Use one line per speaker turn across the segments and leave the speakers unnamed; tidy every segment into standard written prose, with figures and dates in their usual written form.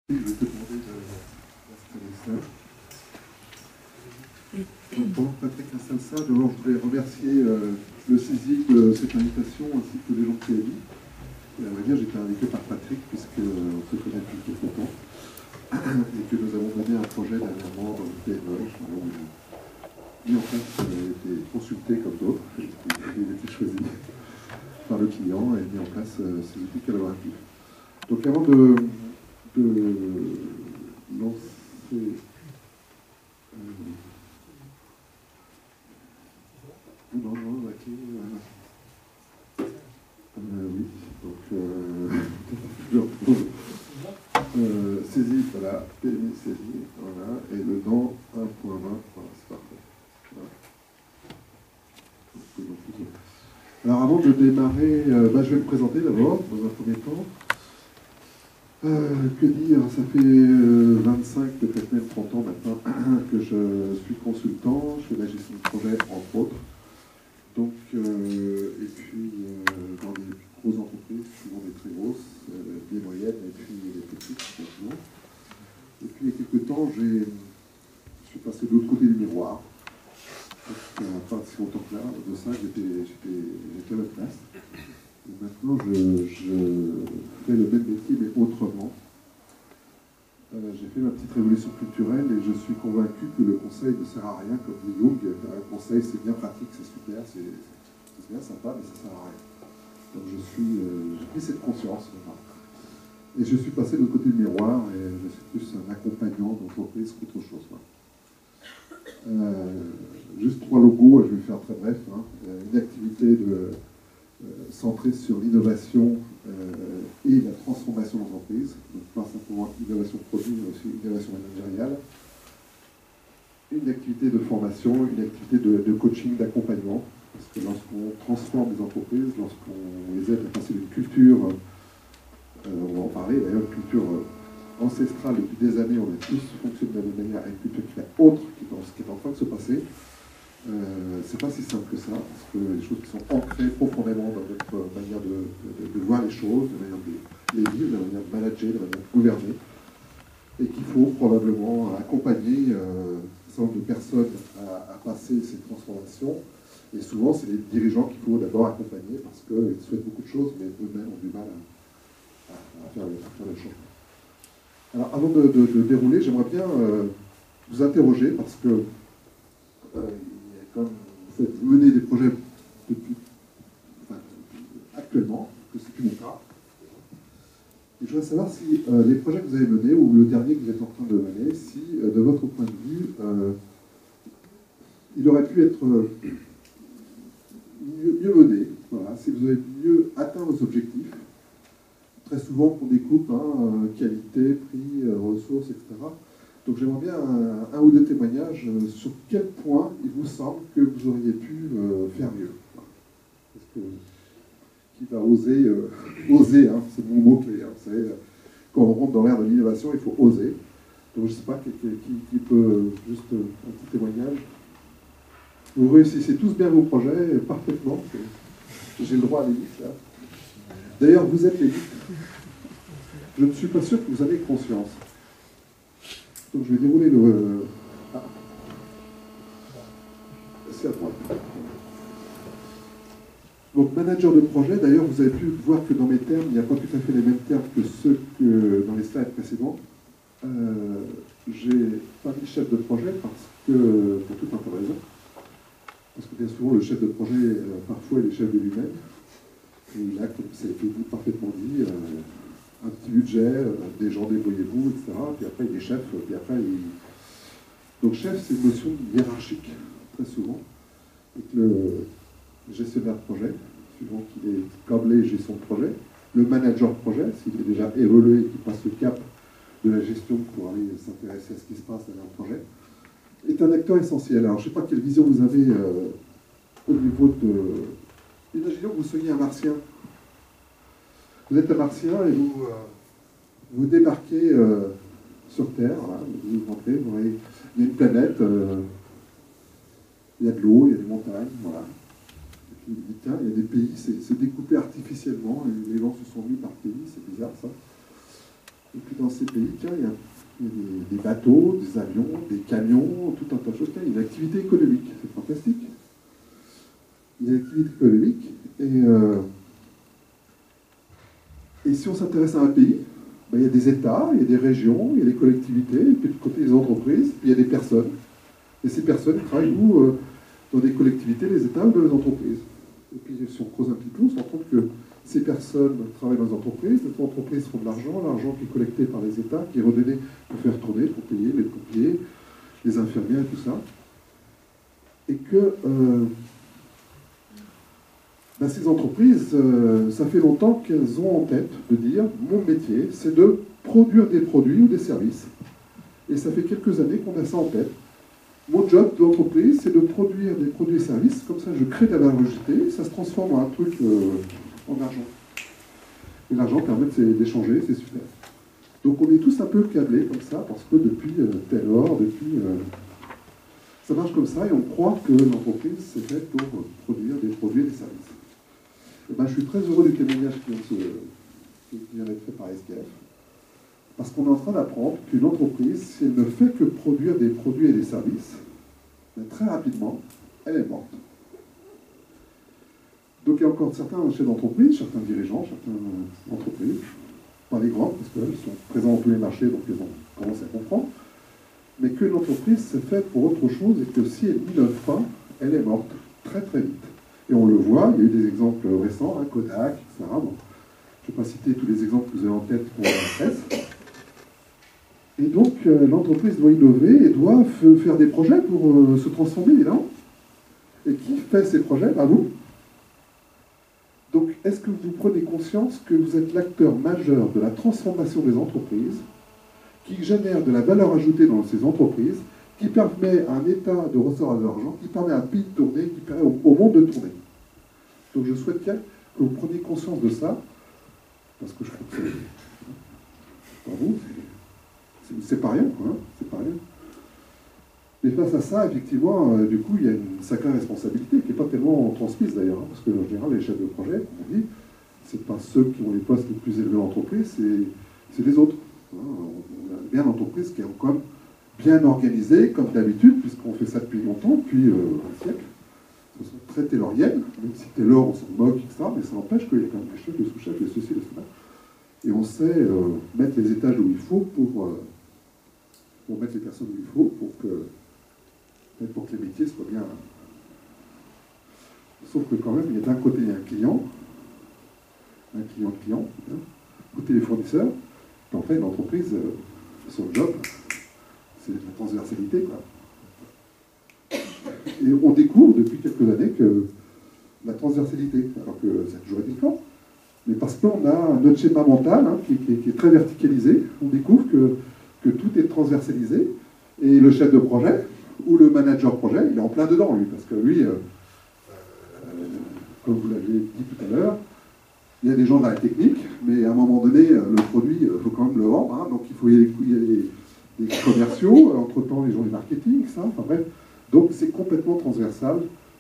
Je vais te demander d'installer ça. Pendant que Patrick installe ça, d'abord je voudrais remercier le CESI de cette invitation ainsi que les gens de CAI. Et à vrai dire, j'étais invité par Patrick puisqu'on se connaît depuis quelques temps et que nous avons mené un projet dernièrement dans le PME. Nous avons mis en place, été consulté comme d'autres, il a été choisi par le client et mis en place ces outils collaboratifs. Donc avant de lancer... Non, ok. Oui, donc je retrouve saisie, voilà, PMI saisie, voilà, et dedans 1.20, voilà, c'est parfait. Voilà. Alors avant de démarrer, je vais me présenter d'abord, dans un premier temps. Que dire, ça fait 25, peut-être même 30 ans maintenant que je suis consultant, je fais de la gestion de projet entre autres. Donc, et puis dans des grosses entreprises, souvent des très grosses, des moyennes et puis des petites maintenant. Et puis il y a quelques temps, je suis passé de l'autre côté du miroir. Pas si longtemps que là, de ça, j'étais à ma place. Et maintenant, je fais le même métier, mais autrement. J'ai fait ma petite révolution culturelle et je suis convaincu que le conseil ne sert à rien, comme dit Jung. Un conseil, c'est bien pratique, c'est super, c'est bien sympa, mais ça ne sert à rien. Donc j'ai pris cette conscience. Et je suis passé de l'autre côté du miroir et je suis plus un accompagnant d'entreprise qu'autre chose. Juste 3 logos, je vais faire très bref. Une activité centrée sur l'innovation et la transformation d'entreprise. Donc pas simplement innovation produit, mais aussi innovation managériale. Une activité de formation, une activité de coaching, d'accompagnement. Parce que lorsqu'on transforme les entreprises, lorsqu'on les aide à passer d'une culture, on va en parler d'ailleurs, une culture ancestrale depuis des années, on a tous fonctionné de la même manière, à une culture qui est autre, qui est en train de se passer. C'est pas si simple que ça, parce que les choses qui sont ancrées profondément dans notre manière de voir les choses, de manière de les vivre, de manière de manager, de manière de gouverner, et qu'il faut probablement accompagner un certain nombre de personnes à passer ces transformations. Et souvent, c'est les dirigeants qu'il faut d'abord accompagner, parce qu'ils souhaitent beaucoup de choses, mais eux-mêmes ont du mal à faire les choses. Alors, avant de dérouler, j'aimerais bien vous interroger, parce que comme vous menez des projets depuis, actuellement, que c'est plus mon cas. Et je voudrais savoir si les projets que vous avez menés, ou le dernier que vous êtes en train de mener, si, de votre point de vue, il aurait pu être mieux mené, voilà, si vous avez mieux atteint vos objectifs. Très souvent, on découpe qualité, prix, ressources, etc. Donc j'aimerais bien un ou deux témoignages sur quel point il vous semble que vous auriez pu faire mieux. Parce que qui va oser, c'est mon mot-clé. Vous savez, quand on rentre dans l'ère de l'innovation, il faut oser. Donc je ne sais pas qui peut, juste un petit témoignage. Vous réussissez tous bien vos projets, parfaitement. J'ai le droit à l'élite, là. D'ailleurs, vous êtes l'élite. Je ne suis pas sûr que vous avez conscience. Donc je vais dérouler le... C'est à droite. Donc manager de projet, d'ailleurs vous avez pu voir que dans mes termes, il n'y a pas tout à fait les mêmes termes que ceux que dans les slides précédents. J'ai pas mis chef de projet parce que, pour tout un tas de raisons, parce que bien souvent le chef de projet, parfois il est chef de lui-même, et il a, comme ça a été parfaitement dit, un petit budget, des gens débrouillez-vous, etc. Puis après il est chef, puis après il... Donc chef, c'est une notion hiérarchique, très souvent, et que le gestionnaire de projet, suivant qu'il est câblé gestion de projet, le manager de projet, s'il est déjà évolué et qu'il passe le cap de la gestion pour aller s'intéresser à ce qui se passe dans un projet, est un acteur essentiel. Alors je ne sais pas quelle vision vous avez au niveau de... Imaginons que vous soyez un martien. Vous êtes un martien et vous débarquez sur Terre, voilà, vous rentrez, vous voyez, il y a une planète, il y a de l'eau, il y a des montagnes, voilà. Et puis il dit, tiens, il y a des pays, c'est découpé artificiellement, les gens se sont mis par pays, c'est bizarre ça. Et puis dans ces pays, tiens, il y a des bateaux, des avions, des camions, tout un tas de choses. Tiens, il y a une activité économique, c'est fantastique. Il y a une activité économique, et si on s'intéresse à un pays, ben, il y a des États, il y a des régions, il y a des collectivités, et puis de côté des entreprises, puis il y a des personnes. Et ces personnes travaillent où dans des collectivités, les États ou dans les entreprises. Et puis si on creuse un petit peu, on se rend compte que ces personnes travaillent dans les entreprises font de l'argent qui est collecté par les États, qui est redonné pour faire tourner, pour payer les pompiers, les infirmières et tout ça. Et que ben, ces entreprises, ça fait longtemps qu'elles ont en tête de dire « mon métier, c'est de produire des produits ou des services ». Et ça fait quelques années qu'on a ça en tête. Mon job d'entreprise, c'est de produire des produits et services, comme ça je crée de la valeur ajoutée, ça se transforme en un truc en argent. Et l'argent permet d'échanger, c'est super. Donc on est tous un peu câblés comme ça, parce que depuis Taylor, ça marche comme ça, et on croit que l'entreprise c'est fait pour produire des produits et des services. Et ben, je suis très heureux du témoignage qui vient d'être fait par SKF, parce qu'on est en train d'apprendre qu'une entreprise, si elle ne fait que produire des produits et des services, ben, très rapidement, elle est morte. Donc il y a encore certains chefs d'entreprise, certains dirigeants, certaines entreprises, pas les grandes, parce qu'elles sont présentes dans tous les marchés, donc ils ont commencé à comprendre, mais qu'une entreprise, c'est fait pour autre chose, et que si elle n'innove pas, elle est morte très très vite. Et on le voit, il y a eu des exemples récents, hein, Kodak, etc. Bon, je ne vais pas citer tous les exemples que vous avez en tête pour la presse. Et donc, l'entreprise doit innover et doit faire des projets pour se transformer, évidemment. Et qui fait ces projets? Ben, vous. Donc, est-ce que vous prenez conscience que vous êtes l'acteur majeur de la transformation des entreprises, qui génère de la valeur ajoutée dans ces entreprises, qui permet à un État de recevoir de l'argent, qui permet à un pays de tourner, qui permet au monde de tourner? Donc, je souhaite que vous preniez conscience de ça, parce que je crois que c'est... Pour vous, c'est pas rien, quoi, hein, c'est pas rien. Mais face à ça, effectivement, du coup, il y a une sacrée responsabilité qui n'est pas tellement transmise d'ailleurs, hein, parce que en général, les chefs de projet, comme on dit, c'est pas ceux qui ont les postes les plus élevés en entreprise, c'est les autres. Hein. On a bien une entreprise qui est quand même bien organisée, comme d'habitude, puisqu'on fait ça depuis longtemps, depuis un siècle. Ce sont très tayloriennes, même si Taylor, on s'en moque, etc., mais ça n'empêche qu'il y a quand même des chefs, des sous-chefs, des ceci, des cela. Et on sait mettre les étages où il faut pour mettre les personnes où il faut pour que les métiers soient bien. Sauf que quand même, il y a d'un côté un client, hein, côté les fournisseurs, et en fait, l'entreprise, son job, c'est la transversalité, quoi. Et on découvre depuis quelques années que la transversalité, alors que ça a toujours été le cas, mais parce qu'on a notre schéma mental hein, qui est très verticalisé, on découvre que tout est transversalisé, et le chef de projet, ou le manager projet, il est en plein dedans, lui, parce que lui, comme vous l'aviez dit tout à l'heure, il y a des gens dans la technique, mais à un moment donné, le produit, il faut quand même le vendre, hein, donc il y a des commerciaux, entre-temps les gens du marketing, ça, enfin bref, donc c'est complètement transversal.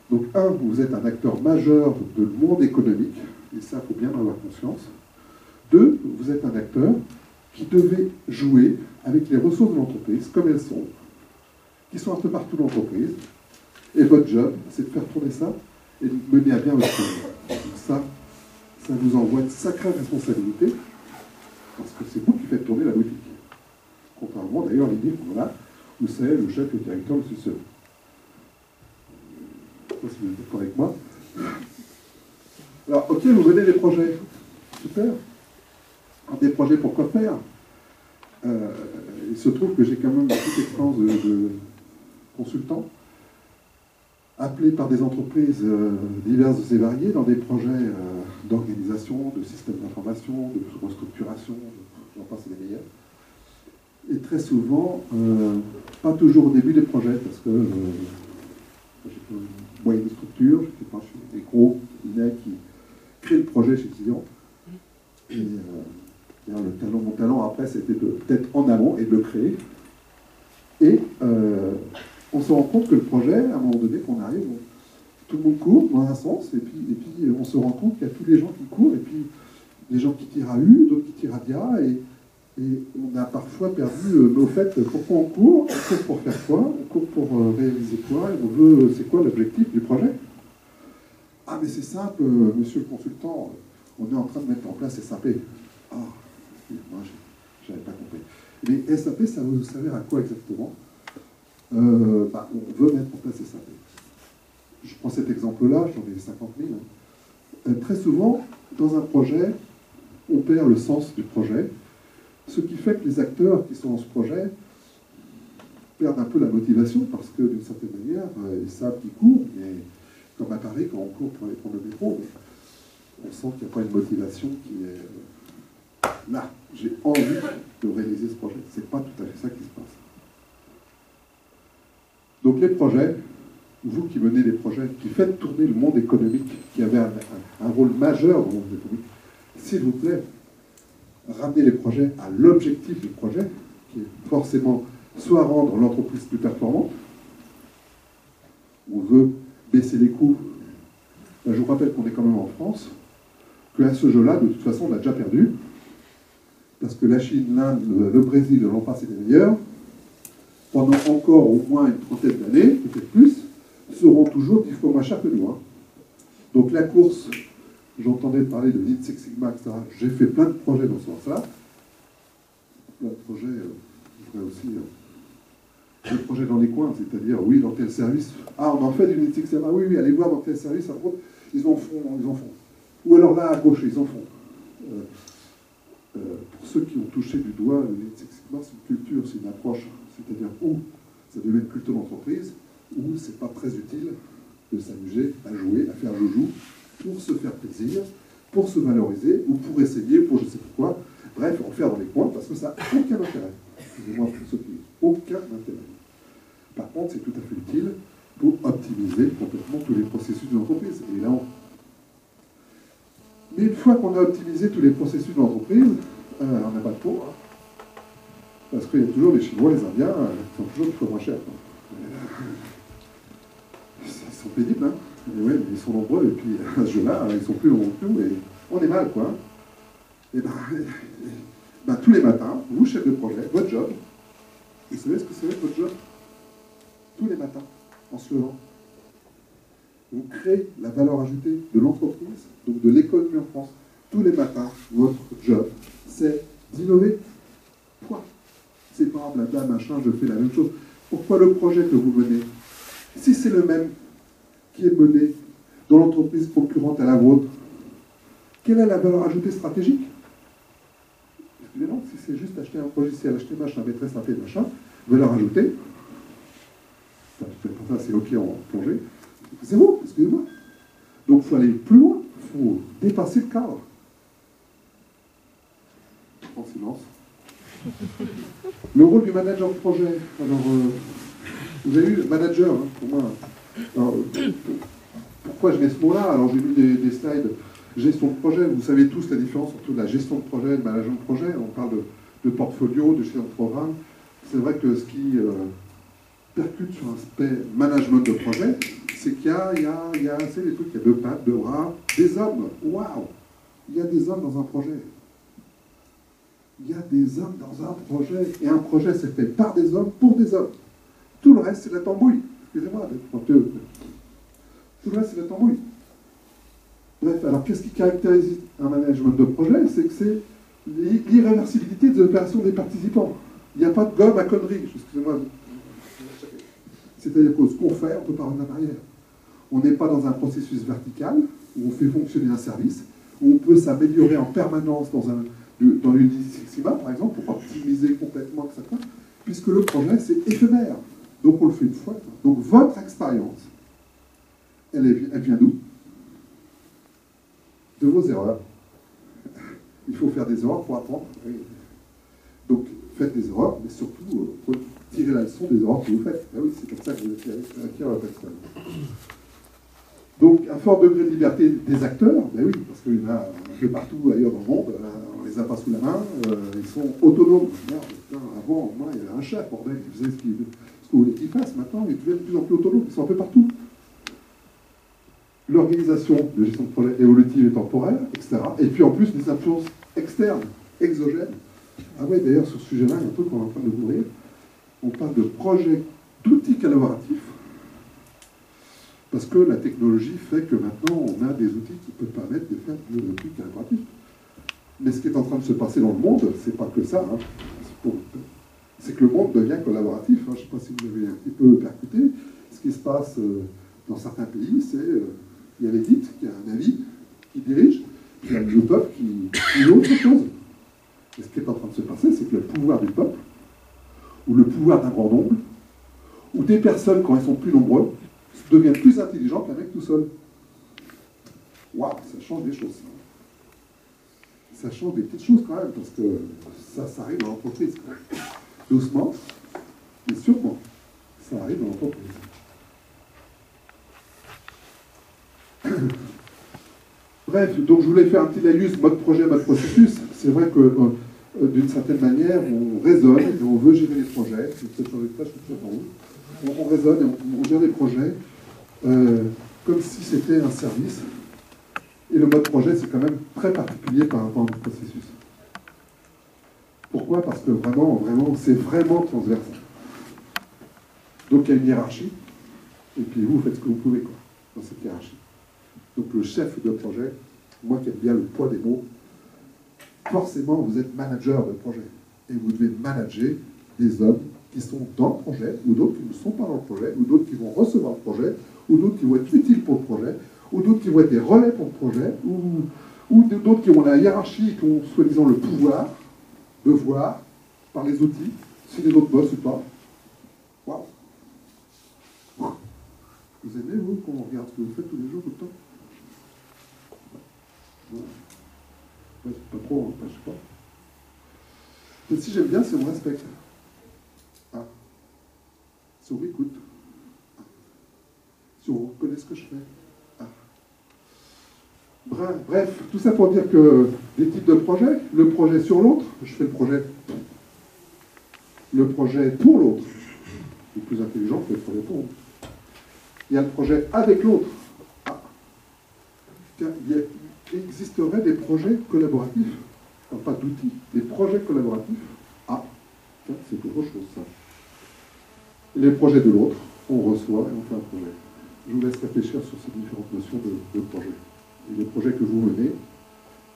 Donc vous êtes un acteur majeur de le monde économique, et ça, il faut bien en avoir conscience. 2, vous êtes un acteur qui devait jouer avec les ressources de l'entreprise, comme elles sont, qui sont un peu partout dans l'entreprise. Et votre job, c'est de faire tourner ça et de mener à bien votre projet. Donc ça vous envoie une sacrée responsabilité, parce que c'est vous qui faites tourner la boutique. Contrairement d'ailleurs à l'idée voilà, où c'est le chef, le directeur, le successeur. Je ne sais pas si vous êtes d'accord avec moi. Alors, ok, vous menez des projets. Super. Alors, des projets, pourquoi faire? Il se trouve que j'ai quand même une petite expérience de consultant, appelé par des entreprises diverses et variées dans des projets d'organisation, de systèmes d'information, de restructuration, j'en passe les meilleurs. Et très souvent, pas toujours au début des projets, parce que j'ai une moyenne structure, je sais pas, je suis des gros cabinets qui créent le projet chez le client. Et mon talent après, c'était d'être en amont et de le créer. Et on se rend compte que le projet, à un moment donné, qu'on arrive, tout le monde court dans un sens, et puis on se rend compte qu'il y a tous les gens qui courent, et puis des gens qui tirent à U, d'autres qui tirent à dia, et Et on a parfois perdu au fait pourquoi on court pour faire quoi, on court pour réaliser quoi, et on veut, c'est quoi l'objectif du projet? Ah mais c'est simple, monsieur le consultant, on est en train de mettre en place SAP. Ah, moi j'avais pas compris. Mais SAP, ça vous servir à quoi exactement? On veut mettre en place SAP. Je prends cet exemple-là, j'en ai 50 000. Très souvent, dans un projet, on perd le sens du projet, ce qui fait que les acteurs qui sont dans ce projet perdent un peu la motivation parce que, d'une certaine manière, ils savent qu'ils courent, mais comme à Paris, quand on court pour aller prendre le métro, on sent qu'il n'y a pas une motivation qui est là. J'ai envie de réaliser ce projet. C'est pas tout à fait ça qui se passe. Donc les projets, vous qui menez les projets, qui faites tourner le monde économique, qui avez un rôle majeur dans le monde économique, s'il vous plaît, ramenez les projets à l'objectif du projet, qui est forcément soit rendre l'entreprise plus performante, on veut baisser les coûts. Là, je vous rappelle qu'on est quand même en France, qu'à ce jeu-là, de toute façon, on a déjà perdu, parce que la Chine, l'Inde, le Brésil, l'an passé les meilleurs, pendant encore au moins une trentaine d'années, peut-être plus, seront toujours 10 fois moins chers que nous. Hein. Donc la course, j'entendais parler de Lean Six Sigma, etc. J'ai fait plein de projets dans ce sens-là. Plein de projets, je ferai aussi des projets dans les coins, c'est-à-dire, oui, dans tel service. Ah, on en fait du Lean Six Sigma, oui, allez voir dans tel service, ils en font. Ou alors là, à gauche, ils en font. Pour ceux qui ont touché du doigt, le Lean Six Sigma, c'est une culture, c'est une approche. C'est-à-dire où ça devient une culture d'entreprise, où c'est pas très utile de s'amuser à jouer, à faire joujou, pour se faire plaisir, pour se valoriser, ou pour essayer, pour je sais pas quoi. Bref, en faire dans les coins, parce que ça n'a aucun intérêt. Excusez-moi pour ceux qui n'ont aucun intérêt. Par contre, c'est tout à fait utile pour optimiser complètement tous les processus de l'entreprise. Évidemment. Mais une fois qu'on a optimisé tous les processus de l'entreprise, on n'a pas de peau. Hein. Parce qu'il y a toujours les Chinois, les Indiens, qui sont toujours 10 fois moins chers. Ils sont pénibles, hein. Et ouais, mais ils sont nombreux, et puis à ce jeu-là, ils sont plus nombreux que nous, et on est mal, quoi. Et tous les matins, vous, chef de projet, votre job, vous savez ce que c'est votre job? Tous les matins, en se levant, vous créez la valeur ajoutée de l'entreprise, donc de l'économie en France. Tous les matins, votre job, c'est d'innover. Point. C'est pas blabla, machin, je fais la même chose. Pourquoi le projet que vous menez, si c'est le même qui est mené dans l'entreprise concurrente à la vôtre, quelle est la valeur ajoutée stratégique? Excusez-moi, si c'est juste acheter un logiciel, acheter machin, maîtresse un machin, valeur ajoutée, ça c'est OK en plongée, zéro, excusez-moi. Donc il faut aller plus loin, il faut dépasser le cadre. En silence. Le rôle du manager de projet. Alors, vous avez eu le manager, hein, pour moi. Alors, pourquoi je mets ce mot-là? Alors, j'ai vu des slides. Gestion de projet, vous savez tous la différence entre la gestion de projet et le management de projet. On parle de portfolio, de gestion de programme. C'est vrai que ce qui percute sur l'aspect management de projet, c'est qu'il y a c'est des trucs, il y a deux pattes, deux bras, des hommes. Waouh! Il y a des hommes dans un projet. Il y a des hommes dans un projet, et un projet c'est fait par des hommes, pour des hommes. Tout le reste c'est la tambouille. Excusez-moi d'être pointeux. Tout le reste c'est la tambouille. Bref, alors qu'est-ce qui caractérise un management de projet? C'est que c'est l'irréversibilité des opérations des participants. Il n'y a pas de gomme à conneries. Excusez-moi. C'est-à-dire que ce qu'on fait, on ne peut pas revenir en arrière. On n'est pas dans un processus vertical, où on fait fonctionner un service, où on peut s'améliorer en permanence dans le Lean Six Sigma, par exemple, pour optimiser complètement, etc. Puisque le projet, c'est éphémère. Donc, on le fait une fois. Donc, votre expérience, elle vient d'où? De vos erreurs. Il faut faire des erreurs pour apprendre. Donc, faites des erreurs, mais surtout, tirez la leçon des erreurs que vous faites. Ben oui, c'est comme ça que vous acquérez la personne. Donc, un fort degré de liberté des acteurs, ben oui, parce qu'il y en a un peu partout ailleurs dans le monde, on les a pas sous la main, ils sont autonomes. Merde, putain, avant, moi, il y avait un chef, bordel, qui faisait ce que vous voulez qu'il fasse. Maintenant, ils deviennent de plus en plus autonomes, ils sont un peu partout. L'organisation de gestion de projet évolutive et temporaire, etc. Et puis en plus, des influences externes, exogènes, Ah ouais, d'ailleurs, sur ce sujet-là, il y a un truc qu'on est en train de découvrir. On parle de projet d'outils collaboratifs, parce que la technologie fait que maintenant, on a des outils qui peuvent permettre de faire de l'outil collaboratif. Mais ce qui est en train de se passer dans le monde, c'est pas que ça. Hein. C'est que le monde devient collaboratif. Hein. Je ne sais pas si vous avez un petit peu percuté. Ce qui se passe dans certains pays, c'est il y a l'élite qui a un avis, qui dirige, puis il y a le peuple qui dit autre chose. Et ce qui est en train de se passer, c'est que le pouvoir du peuple, ou le pouvoir d'un grand nombre, ou des personnes, quand elles sont plus nombreux, deviennent plus intelligents qu'un mec tout seul. Waouh, ça change des choses. Ça change des petites choses quand même, parce que ça arrive dans l'entreprise. Doucement, mais sûrement, ça arrive dans l'entreprise. Bref, donc je voulais faire un petit laïus, mode projet, mode processus. C'est vrai que d'une certaine manière, on raisonne et on veut gérer les projets. On raisonne et on gère les projets comme si c'était un service. Et le mode projet, c'est quand même très particulier par rapport au processus. Pourquoi? Parce que vraiment, c'est vraiment transversal. Donc il y a une hiérarchie, et puis vous faites ce que vous pouvez quoi, dans cette hiérarchie. Donc le chef de projet, moi qui aime bien le poids des mots, forcément vous êtes manager de projet. Et vous devez manager des hommes qui sont dans le projet, ou d'autres qui ne sont pas dans le projet, ou d'autres qui vont recevoir le projet, ou d'autres qui vont être utiles pour le projet, ou d'autres qui vont être des relais pour le projet, ou d'autres qui ont la hiérarchie, qui ont soi-disant le pouvoir de voir par les outils si les autres bossent ou pas. Waouh! Vous aimez, vous, qu'on regarde ce que vous faites tous les jours, tout le temps? Ouais. Ouais, pas trop, hein, je sais pas. Mais si j'aime bien, c'est on respecte. Ah. Si on m'écoute. Ah. Si on reconnaît ce que je fais. Ah. Bref, tout ça pour dire que des types de projets, le projet sur l'autre, je fais le projet pour l'autre. Le plus intelligent fait le projet pour l'autre. Il y a le projet avec l'autre. Ah. Il existerait des projets collaboratifs, enfin, pas d'outils, des projets collaboratifs. Ah, c'est autre chose ça. Et les projets de l'autre, on reçoit et on fait un projet. Je vous laisse réfléchir sur ces différentes notions de projet. Et les projets que vous menez,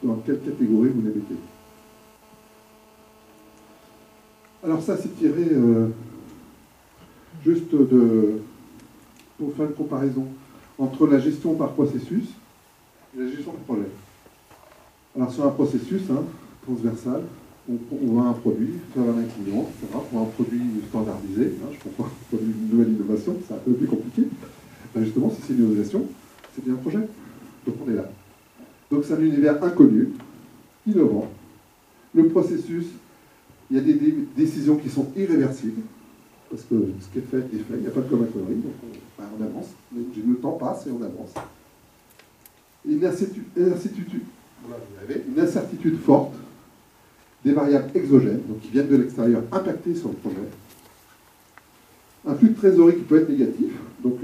dans quelle catégorie vous les mettez. Alors ça, c'est tiré juste pour faire une comparaison entre la gestion par processus et la gestion de projet. Alors sur un processus transversal, on vend un produit, faire un client, etc. Pour un produit standardisé, je comprends, pour une nouvelle innovation, c'est un peu plus compliqué. Ben justement, si c'est une innovation, c'est bien un projet. Donc on est là. Donc c'est un univers inconnu, innovant. Le processus, il y a des décisions qui sont irréversibles, parce que ce qui est fait, il n'y a pas de comme à connerie, donc on avance. Le temps passe et on avance. Et une incertitude forte, des variables exogènes, donc qui viennent de l'extérieur, impacter sur le projet. Un flux de trésorerie qui peut être négatif, donc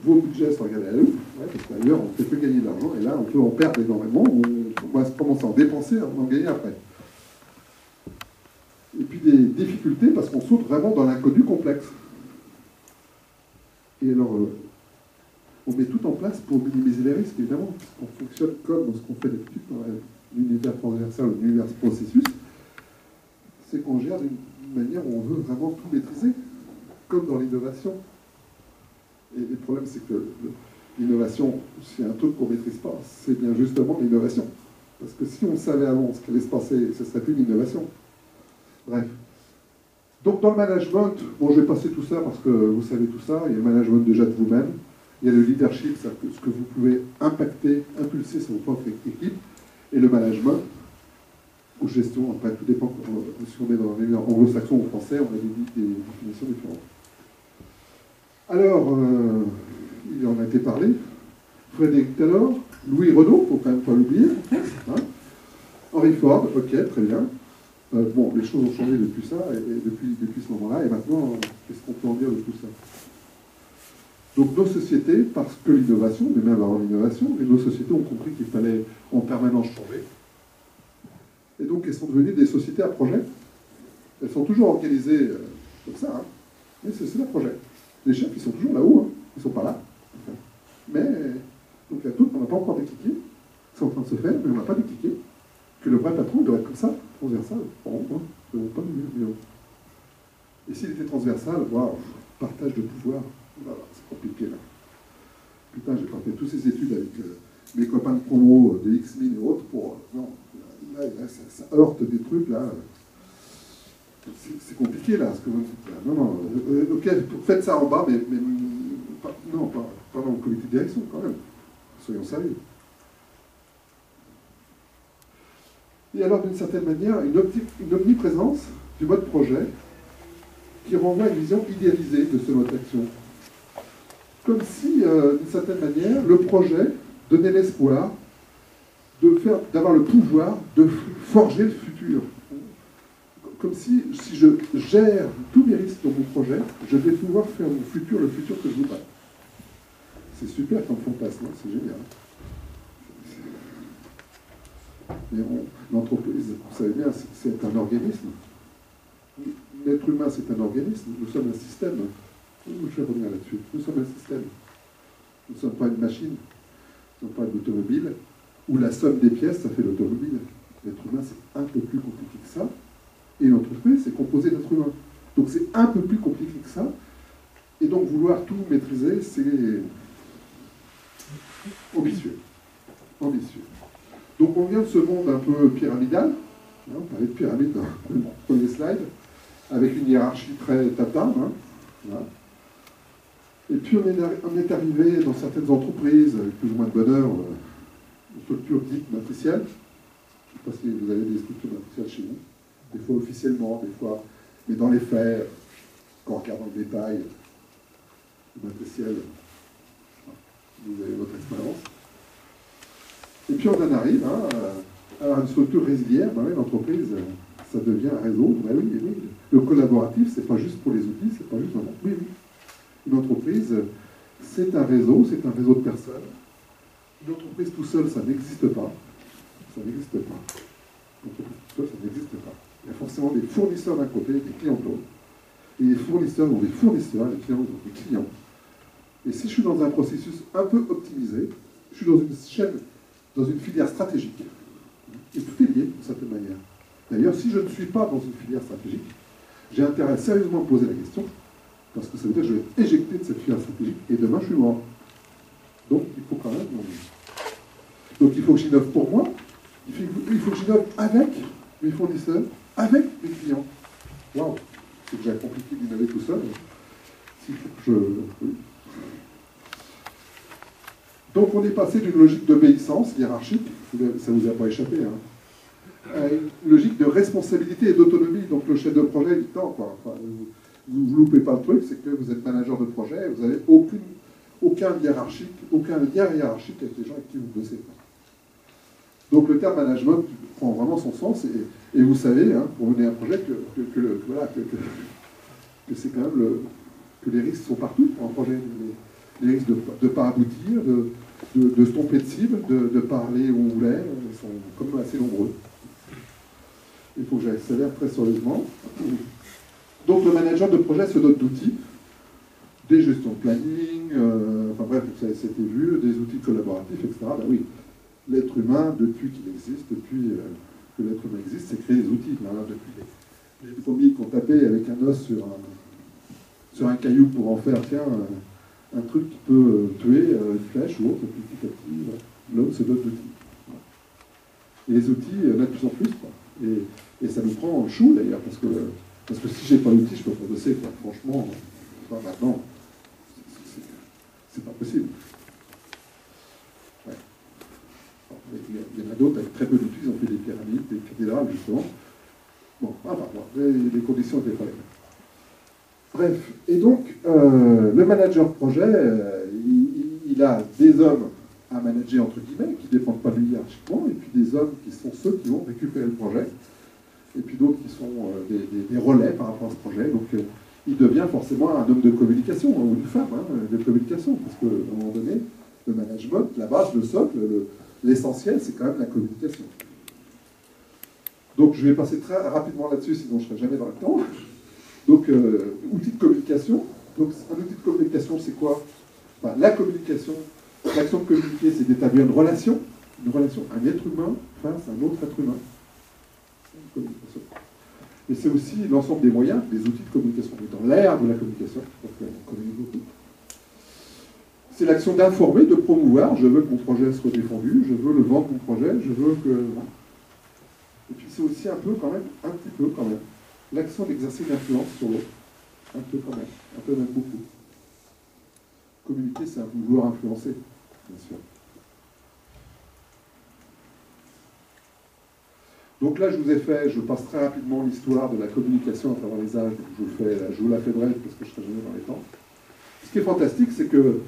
vos budgets sont regardés à la loupe, parce qu'ailleurs on ne fait que gagner de l'argent, et là on peut en perdre énormément, on va commencer à en dépenser avant d'en gagner après. Et puis des difficultés, parce qu'on saute vraiment dans l'inconnu complexe. Et alors, on met tout en place pour minimiser les risques, évidemment, on fonctionne comme ce qu'on fait d'habitude dans l'univers transversal ou l'univers processus, c'est qu'on gère d'une manière où on veut vraiment tout maîtriser, comme dans l'innovation. Et le problème, c'est que l'innovation, c'est un truc qu'on ne maîtrise pas, c'est bien justement l'innovation. Parce que si on savait avant ce qui allait se passer, ce serait plus une innovation. Bref. Donc dans le management, bon, je vais passer tout ça parce que vous savez tout ça, il y a le management déjà de vous-même, il y a le leadership, c'est-à-dire ce que vous pouvez impacter, impulser sur votre propre équipe, et le management, ou gestion, après tout dépend si on est dans l'univers anglo-saxon ou français, on a des définitions différentes. Alors, il en a été parlé, Frédéric Taylor, Louis Renault, il ne faut quand même pas l'oublier, Henry Ford, ok, très bien. Bon, les choses ont changé depuis ça, et depuis ce moment-là, et maintenant, qu'est-ce qu'on peut en dire de tout ça? Donc nos sociétés, parce que l'innovation, mais même avant l'innovation, nos sociétés ont compris qu'il fallait en permanence changer. Et donc, elles sont devenues des sociétés à projet. Elles sont toujours organisées comme ça, hein. Mais c'est un projet. Les chefs, ils sont toujours là-haut, hein. Ils ne sont pas là. Mais, donc il y a d'autres qu'on n'a pas encore décliqué, c'est en train de se faire, mais on n'a pas décliqué. Que le vrai patron, il doit être comme ça, transversal, rond, hein, pas de mieux. Et s'il était transversal, waouh, partage de pouvoir, voilà, c'est compliqué là. Putain, j'ai pas fait toutes ces études avec mes copains de promo, des X-Min et autres, pour. Non, là ça heurte des trucs, là. C'est compliqué, là, ce que vous dites là. Non, ok, faites ça en bas, mais pas dans le comité de direction, quand même. Soyons sérieux. Et alors, d'une certaine manière, une omniprésence du mode projet qui renvoie à une vision idéalisée de ce mode d'action. Comme si, d'une certaine manière, le projet donnait l'espoir d'avoir le pouvoir de forger le futur. Comme si je gère tous mes risques dans mon projet, je vais pouvoir faire mon futur, le futur que je voudrais. C'est super comme fantasme, c'est génial. Mais l'entreprise, vous savez bien, c'est un organisme. L'être humain, c'est un organisme. Nous sommes un système. Je vais revenir là-dessus. Nous sommes un système. Nous ne sommes pas une machine. Nous ne sommes pas une automobile où la somme des pièces, ça fait l'automobile. L'être humain, c'est un peu plus compliqué que ça. Et l'entreprise, c'est composé d'êtres humains. Donc c'est un peu plus compliqué que ça. Et donc vouloir tout maîtriser, c'est ambitieux. Ambitieux. Donc on vient de ce monde un peu pyramidal. On parlait de pyramide dans le premier slide, avec une hiérarchie très tata. Hein, voilà. Et puis on est arrivé dans certaines entreprises, avec plus ou moins de bonheur, une structure dite matricielle. Je ne sais pas si vous avez des structures matricielles chez vous. Des fois officiellement, des fois, mais dans les faits, quand on regarde dans le détail, le matriciel, vous avez votre expérience. Et puis on en arrive à une structure résilière. Ben oui, l'entreprise, ça devient un réseau. Ben oui, oui. Le collaboratif, c'est pas juste pour les outils, c'est pas juste un... Oui, oui. Une entreprise, c'est un réseau de personnes. Une entreprise tout seul, ça n'existe pas. Ça n'existe pas. Une entreprise tout seul, ça n'existe pas. Il y a forcément des fournisseurs d'un côté, des clients de l'autre. Et les fournisseurs ont des fournisseurs, les clients ont des clients. Et si je suis dans un processus un peu optimisé, je suis dans une chaîne, dans une filière stratégique. Et tout est lié, d'une certaine manière. D'ailleurs, si je ne suis pas dans une filière stratégique, j'ai intérêt à sérieusement me poser la question, parce que ça veut dire que je vais être éjecté de cette filière stratégique, et demain je suis mort. Donc il faut quand même... Donc il faut que j'innove pour moi, il faut que j'innove avec mes fournisseurs, avec mes clients. Waouh, c'est déjà compliqué d'innover tout seul. Oui. Donc on est passé d'une logique d'obéissance hiérarchique, ça ne vous a pas échappé, hein, à une logique de responsabilité et d'autonomie. Donc le chef de projet dit non, quoi. Enfin, vous ne loupez pas le truc, c'est que vous êtes manager de projet, vous n'avez aucun lien hiérarchique avec les gens avec qui vous bossez. Donc le terme management prend vraiment son sens, et vous savez, hein, pour mener un projet, que c'est quand même que les risques sont partout pour un projet. Les risques de ne pas aboutir, de se tromper de cible, de ne pas aller où on voulait, sont quand même assez nombreux. Il faut que j'accélère très sérieusement. Donc le manager de projet se dote d'outils, des gestions de planning, enfin bref, ça c'était vu, des outils collaboratifs, etc. Ben oui, l'être humain, depuis qu'il existe, depuis que l'être humain existe, c'est créer des outils. Hein, depuis les premiers qui ont tapé avec un os sur un caillou pour en faire, tiens, un truc qui peut tuer une flèche ou autre, petit à petit, l'homme se dote d'outils. Et les outils, il y en a de plus en plus, quoi. Et ça nous prend en chou d'ailleurs, parce que si j'ai pas l'outil, je peux pas bosser, quoi. Franchement, maintenant, c'est pas possible. Ouais. Il y en a d'autres avec très peu d'outils, ils ont fait des pyramides, des cathédrales, justement. Bon, les conditions étaient pas les mêmes. Bref, et donc, le manager projet, il a des hommes à manager, entre guillemets, qui ne dépendent pas de lui hiérarchiquement, et puis des hommes qui sont ceux qui vont récupérer le projet, et puis d'autres qui sont des relais par rapport à ce projet. Donc, il devient forcément un homme de communication, ou une femme de communication, parce qu'à un moment donné, le management, la base, le socle, l'essentiel, c'est quand même la communication. Donc je vais passer très rapidement là-dessus, sinon je ne serai jamais dans le temps. Donc, outils de communication. Donc, un outil de communication, c'est quoi? Enfin, la communication, l'action de communiquer, c'est d'établir une relation, un être humain face à un autre être humain. Communication. Et c'est aussi l'ensemble des moyens, des outils de communication. On est dans l'ère de la communication, donc on communique beaucoup. C'est l'action d'informer, de promouvoir. Je veux que mon projet soit défendu, je veux le vendre mon projet, je veux que... Et puis c'est aussi un peu quand même, l'action d'exercer une influence sur l'autre. Un peu quand même, un peu même beaucoup. Communiquer, c'est vouloir influencer, bien sûr. Donc là, je passe très rapidement l'histoire de la communication à travers les âges. Je vous la fais brève parce que je serai jamais dans les temps. Ce qui est fantastique, c'est que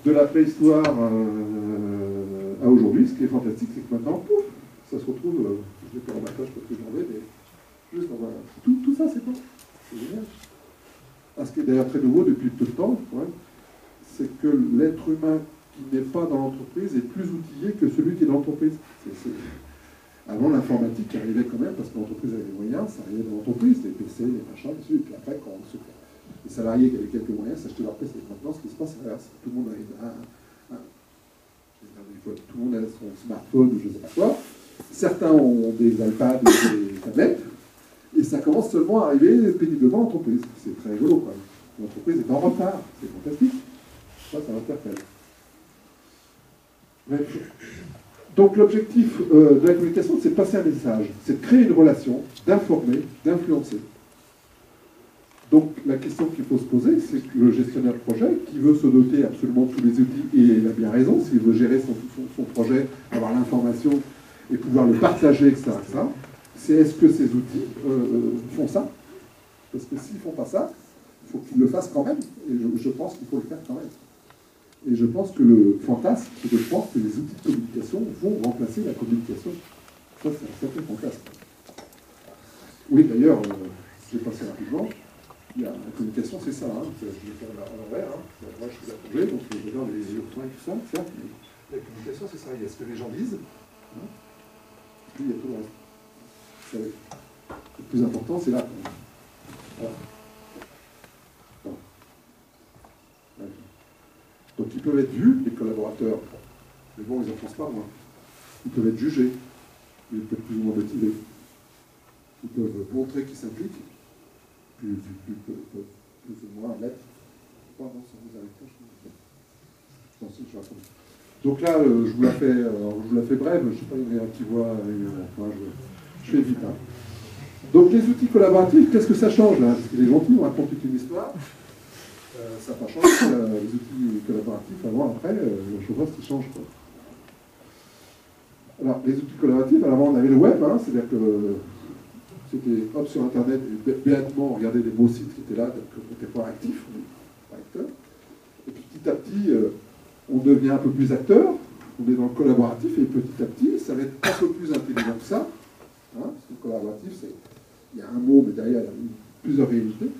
de la préhistoire à aujourd'hui, ce qui est fantastique, c'est que maintenant, pouf, ça se retrouve, je l'ai pas en ma page parce que j'en vais, mais juste dans un... Tout ça, c'est bon. C'est génial. Ce qui est d'ailleurs très nouveau depuis peu de temps, c'est que l'être humain qui n'est pas dans l'entreprise est plus outillé que celui qui est dans l'entreprise. Avant, l'informatique arrivait quand même, parce que l'entreprise avait les moyens, ça arrivait dans l'entreprise, les PC, les machins, et puis après, quand les salariés qui avaient quelques moyens s'achetaient leur PC. Maintenant, ce qui se passe, c'est l'inverse. Tout le monde tout le monde a son smartphone ou je ne sais pas quoi. Certains ont des iPads ou des tablettes, et ça commence seulement à arriver péniblement en entreprise. C'est très rigolo, quoi. L'entreprise est en retard, c'est fantastique. Ça m'interpelle. Donc l'objectif de la communication, c'est de passer un message, c'est de créer une relation, d'informer, d'influencer. Donc la question qu'il faut se poser, c'est que le gestionnaire de projet, qui veut se doter absolument de tous les outils, et il a bien raison, s'il veut gérer son projet, avoir l'information et pouvoir le partager, etc., c'est est-ce que ces outils font ça? Parce que s'ils ne font pas ça, il faut qu'ils le fassent quand même, et je pense qu'il faut le faire quand même. Et je pense que le fantasme, c'est de croire que les outils de communication vont remplacer la communication. Ça, c'est un certain fantasme. Oui, d'ailleurs, je vais passer rapidement. La communication, c'est ça. Je vais faire à l'envers. Moi, je suis la projet, donc je regarde les points et tout ça. Certes, mais la communication, c'est ça. Il y a ce que les gens disent, et puis il y a tout le reste. Le plus important, c'est là. Voilà. Donc ils peuvent être vus, les collaborateurs, mais bon, ils n'en pensent pas moins. Ils peuvent être jugés, ils peuvent être plus ou moins motivés. Ils peuvent montrer qu'ils s'impliquent, plus ou moins l'être. Pardon, ça vous arrête pas, je raconte. Donc là, je vous la fais brève, je ne sais pas, il y en a qui voient, je fais vite. Donc les outils collaboratifs, qu'est-ce que ça change là? Parce que les gentils, on raconte toute une histoire. Ça n'a pas changé, les outils collaboratifs, avant, après, je vois ce qui change. Quoi. Alors, les outils collaboratifs, alors avant, on avait le web, c'est-à-dire que c'était hop sur Internet, et bêtement, on regardait les beaux sites qui étaient là, donc on n'était pas actif, pas acteur. Et puis petit à petit, on devient un peu plus acteur, on est dans le collaboratif, et petit à petit, ça va être un peu plus intelligent que ça. Parce que le collaboratif, il y a un mot, mais derrière, il y a plusieurs réalités.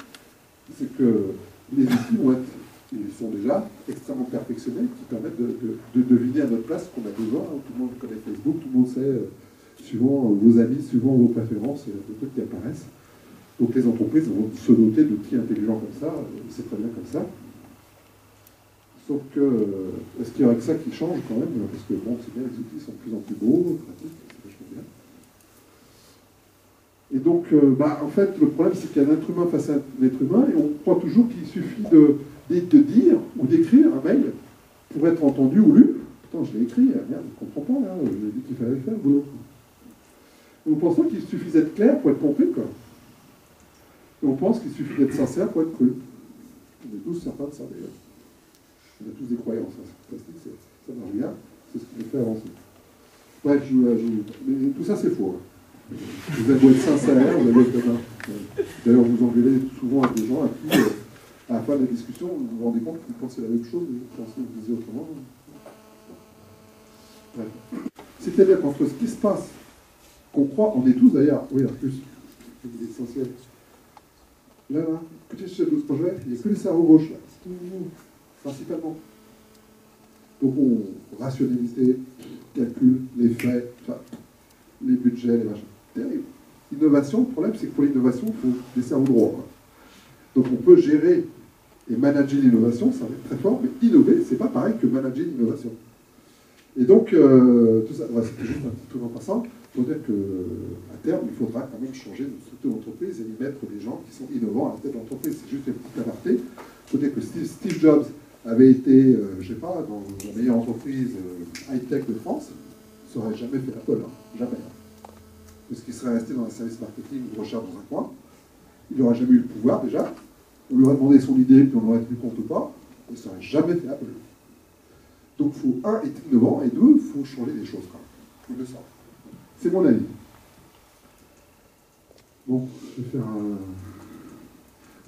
C'est que les outils ils sont déjà extrêmement perfectionnés, qui permettent de deviner à notre place ce qu'on a besoin. Tout le monde connaît Facebook, tout le monde sait, suivant vos amis, suivant vos préférences, des trucs qui apparaissent. Donc les entreprises vont se doter d'outils intelligents comme ça, c'est très bien comme ça. Sauf que, est-ce qu'il y aurait que ça qui change quand même? Parce que bon, c'est bien, les outils sont de plus en plus beaux, pratiques, c'est vachement bien. Et donc, en fait, le problème, c'est qu'il y a un être humain face à un être humain, et on croit toujours qu'il suffit de dire ou d'écrire un mail pour être entendu ou lu. Pourtant, je l'ai écrit, merde, je ne comprends pas, je lui ai dit qu'il fallait le faire, boulot. On pense qu'il suffit d'être clair pour être compris, quoi. Et on pense qu'il suffit d'être sincère pour être cru. On est tous certains de ça, d'ailleurs. On a tous des croyances, c'est fantastique, ça marche bien, c'est ce qui nous fait avancer. Bref, mais tout ça, c'est faux. Vous avez beau être sincère, vous avez être... D'ailleurs, vous engueulez souvent avec des gens à qui, à la fin de la discussion, vous vous rendez compte que vous pensez la même chose, mais vous pensez que vous disiez autrement. Bref. C'est-à-dire qu'entre ce qui se passe, qu'on croit, on est tous d'ailleurs, oui, en plus, c'est essentiel. Là, écoutez, chez ce projet, il n'y a que les cerveaux gauches, là. C'est tout, principalement. Donc, rationalité, calcul, les frais, les budgets, les machins. Terrible. Innovation, le problème, c'est que pour l'innovation, il faut des cerveaux droits, quoi. Donc on peut gérer et manager l'innovation, ça va être très fort, mais innover, c'est pas pareil que manager l'innovation. Et donc, tout ça, ouais, c'était juste un petit peu en passant, pour dire qu'à terme, il faudra quand même changer de structure d'entreprise et y mettre des gens qui sont innovants à la tête de l'entreprise. C'est juste une petite aparté. Il faut dire que Steve Jobs avait été, je sais pas, dans la meilleure entreprise high-tech de France, ça n'aurait jamais fait Apple, hein. Jamais. Hein. Parce qu'il serait resté dans un service marketing ou de recherche dans un coin. Il n'aurait jamais eu le pouvoir déjà. On lui aurait demandé son idée, puis on aurait tenu compte ou pas, et ça n'aurait jamais fait Apple. Donc il faut, un, être innovant, et deux, il faut changer des choses quand même. Il me semble. C'est mon avis. Bon, je vais faire un...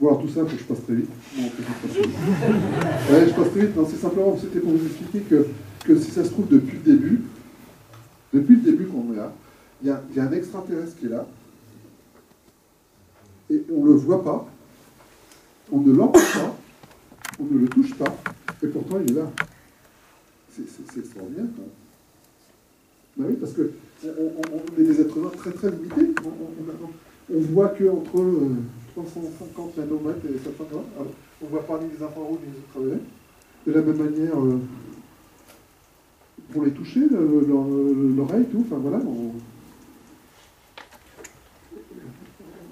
Bon, alors tout ça, il faut que je passe très vite. Non, ouais, je passe très vite. Non, c'est simplement, c'était pour vous expliquer que si ça se trouve, depuis le début qu'on est là, il y a un extraterrestre qui est là, et on ne le voit pas, on ne l'entend pas, on ne le touche pas, et pourtant il est là. C'est extraordinaire, quand même. Ben oui, parce que on est des êtres humains très très limités. On voit qu'entre 350 nanomètres et 700 grammes, on ne voit pas ni les infrarouges ni les ultraviolets. De la même manière, pour les toucher, l'oreille, tout, enfin voilà,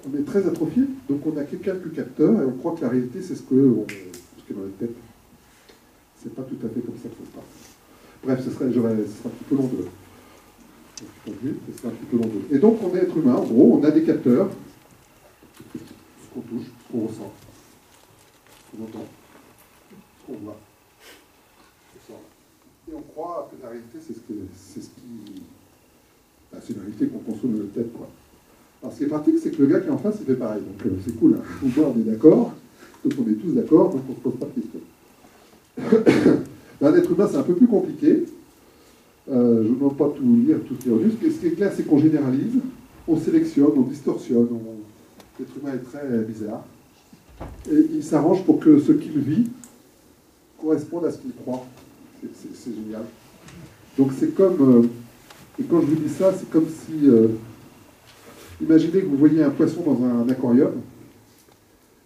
on est très atrophié, donc on n'a que quelques capteurs et on croit que la réalité c'est ce qui est dans la tête. C'est pas tout à fait comme ça que ça se passe. Bref, ce sera un petit peu long de... Ce sera un petit peu long de... Et donc on est être humain, en gros, on a des capteurs, ce qu'on touche, ce qu'on ressent, ce qu'on entend, ce qu'on voit, ce qu'on sent. Et on croit que la réalité c'est c'est une réalité qu'on construit dans notre tête, quoi. Alors ce qui est pratique, c'est que le gars qui est en face, il fait pareil. Donc c'est cool, hein. On voit, on est d'accord, donc on est tous d'accord, donc on ne se pose pas de questions. Un être humain, c'est un peu plus compliqué. Je ne demande pas tout lire, tout lire juste. Ce qui est clair, c'est qu'on généralise, on sélectionne, on distorsionne. L'être humain est très bizarre. Et il s'arrange pour que ce qu'il vit corresponde à ce qu'il croit. C'est génial. Donc c'est comme... et quand je vous dis ça, c'est comme si... imaginez que vous voyez un poisson dans un aquarium.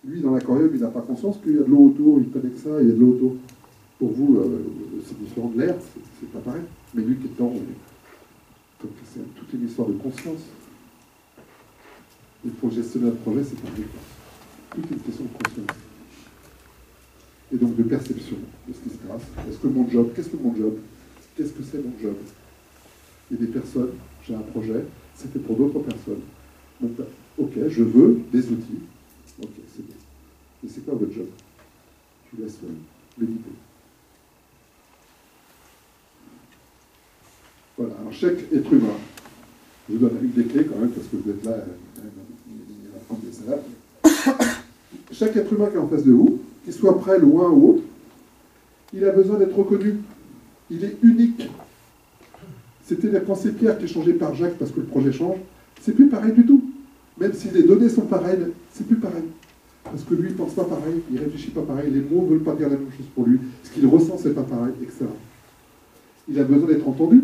Lui, dans l'aquarium, il n'a pas conscience qu'il y a de l'eau autour, il connaît que ça, il y a de l'eau autour. Pour vous, c'est différent de l'air, c'est pas pareil. Mais lui qui est dedans, donc c'est toute une histoire de conscience. Et pour le gestionnaire de projet, c'est pareil. Toute une question de conscience. Et donc de perception de ce qui se passe. Est-ce que mon job, qu'est-ce que mon job? Qu'est-ce que c'est mon job? Il y a des personnes, j'ai un projet, c'est fait pour d'autres personnes. Donc, ok, je veux des outils. Ok, c'est bien. Et c'est quoi votre job? Je vous laisse méditer. Voilà, alors chaque être humain, je vous donne une des clés quand même, parce que vous êtes là, il va prendre des salades. Chaque être humain qui est en face de vous, qu'il soit près, loin ou autre, il a besoin d'être reconnu. Il est unique. C'était la pensée Pierre qui est changée par Jacques parce que le projet change. C'est plus pareil du tout. Même si les données sont pareilles, c'est plus pareil. Parce que lui, il ne pense pas pareil, il ne réfléchit pas pareil, les mots ne veulent pas dire la même chose pour lui, ce qu'il ressent, c'est pas pareil, etc. Il a besoin d'être entendu.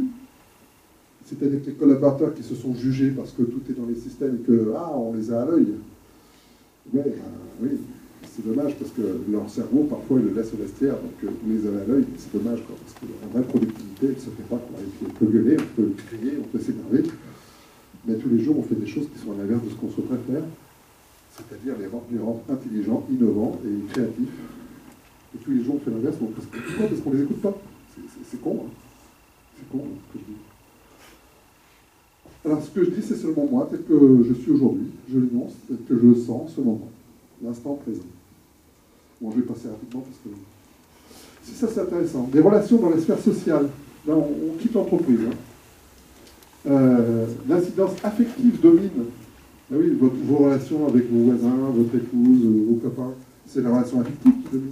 C'est-à-dire que les collaborateurs qui se sont jugés parce que tout est dans les systèmes et que, on les a à l'œil. Ouais, oui, c'est dommage parce que leur cerveau, parfois, ils le laissent au vestiaire, donc vous les avez à l'œil, c'est dommage, quoi, parce qu'en vraie productivité, elle ne se fait pas, quoi. On peut gueuler, on peut crier, on peut s'énerver, mais tous les jours, on fait des choses qui sont à l'inverse de ce qu'on souhaiterait faire, c'est-à-dire les rendre intelligents, innovants et créatifs. Et tous les jours, on fait l'inverse, pourquoi? Parce qu'on ne les écoute pas. C'est con, hein. C'est con, hein, ce que je dis. Alors, ce que je dis, c'est seulement moi, tel que je suis aujourd'hui, je l'énonce, tel que je le sens en ce moment, l'instant présent. Bon, je vais passer rapidement parce que... Si ça, c'est intéressant. Des relations dans la sphère sociale. Là, on quitte l'entreprise. L'incidence affective domine. Ah oui, vos relations avec vos voisins, votre épouse, vos copains, c'est la relation affective qui domine.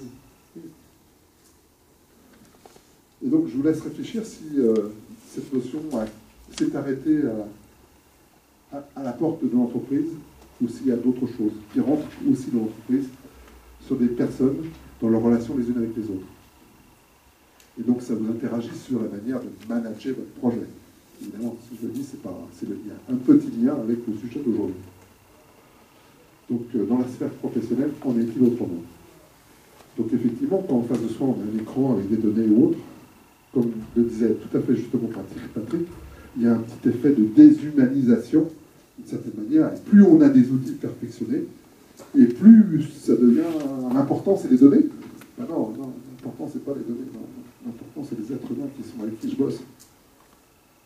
Et donc, je vous laisse réfléchir si cette notion s'est arrêtée à la porte de l'entreprise ou s'il y a d'autres choses qui rentrent aussi dans l'entreprise sur des personnes dans leurs relations les unes avec les autres. Et donc ça vous interagit sur la manière de manager votre projet. Évidemment, si je le dis, il y a un petit lien avec le sujet d'aujourd'hui. Donc, dans la sphère professionnelle, qu'en est-il autrement? Donc, effectivement, quand en face de soi, on a un écran avec des données ou autres, comme le disait tout à fait justement Patrick, il y a un petit effet de déshumanisation, d'une certaine manière, et plus on a des outils perfectionnés, et plus ça devient... L'important, c'est les données. Ben non, l'important, c'est pas les données, non. L'important, c'est les êtres humains qui sont avec qui je bosse.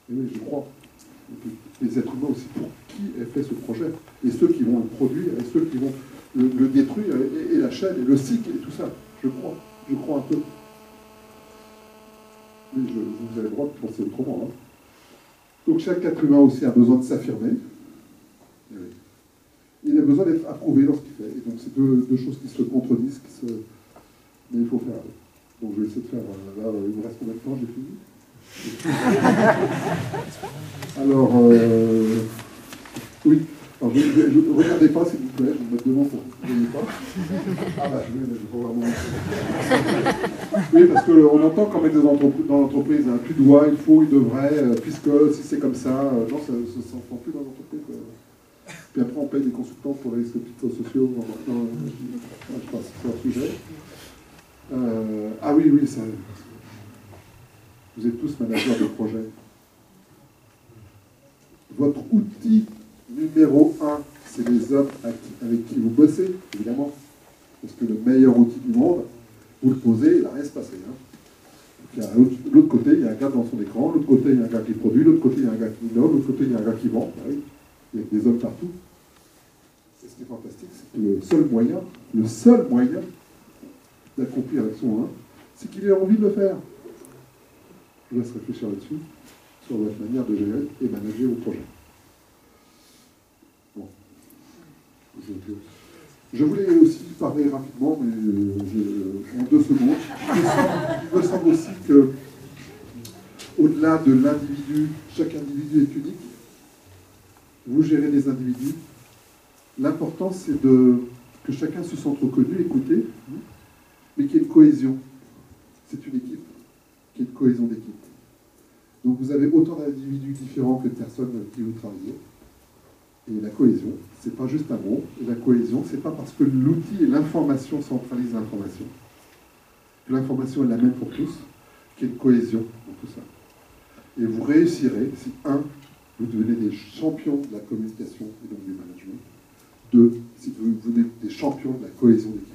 Et oui, je crois. Les êtres humains aussi, pour qui est fait ce projet, et ceux qui vont le produire, et ceux qui vont le détruire, et la chaîne, et le cycle, et tout ça. Je crois un peu. Mais vous avez le droit de penser autrement. Hein. Donc chaque être humain aussi a besoin de s'affirmer. Il a besoin d'être approuvé dans ce qu'il fait. Et donc c'est deux choses qui se contredisent, mais il faut faire avec. Donc je vais essayer de faire... Là, il me reste combien de temps? J'ai fini. Alors, oui. Alors, regardez pas, s'il vous plaît, je vais me mettre devant pour que vous ne voyez pas. Ah bah, je vais voir mon... Oui, parce qu'on entend quand même dans l'entreprise, hein, tu dois, il faut, il devrait, puisque si c'est comme ça, non, ça ne s'entend plus dans l'entreprise. Puis après, on paye des consultants pour les risques psychosociaux. Je pense que c'est un sujet. Ah oui, ça... Vous êtes tous managers de projet. Votre outil numéro 1, c'est les hommes avec qui vous bossez, évidemment. Parce que le meilleur outil du monde, vous le posez, il n'a rien se passer. Hein. De l'autre côté, il y a un gars dans son écran, de l'autre côté, il y a un gars qui produit, de l'autre côté, il y a un gars qui innove, de l'autre côté, il y a un gars qui vend. Oui. Il y a des hommes partout. Et ce qui est fantastique, c'est que le seul moyen d'accomplir l'action 1, c'est qu'il ait envie de le faire. Je vous laisse réfléchir là-dessus, sur votre manière de gérer et manager vos projets. Bon. Je voulais aussi parler rapidement, mais en 2 secondes. Il me semble aussi que, au-delà de l'individu, chaque individu est unique. Vous gérez les individus. L'important, c'est que chacun se sente reconnu, écouté, mais qu'il y ait une cohésion. C'est une équipe. Qui est une cohésion d'équipe. Donc vous avez autant d'individus différents que de personnes avec qui vous travaillez. Et la cohésion, c'est pas juste un mot. Et la cohésion, c'est pas parce que l'outil et l'information centralisent l'information, que l'information est la même pour tous, qu'il y a une cohésion dans tout ça. Et vous réussirez si, 1, vous devenez des champions de la communication et donc du management. 2, si vous devenez des champions de la cohésion d'équipe.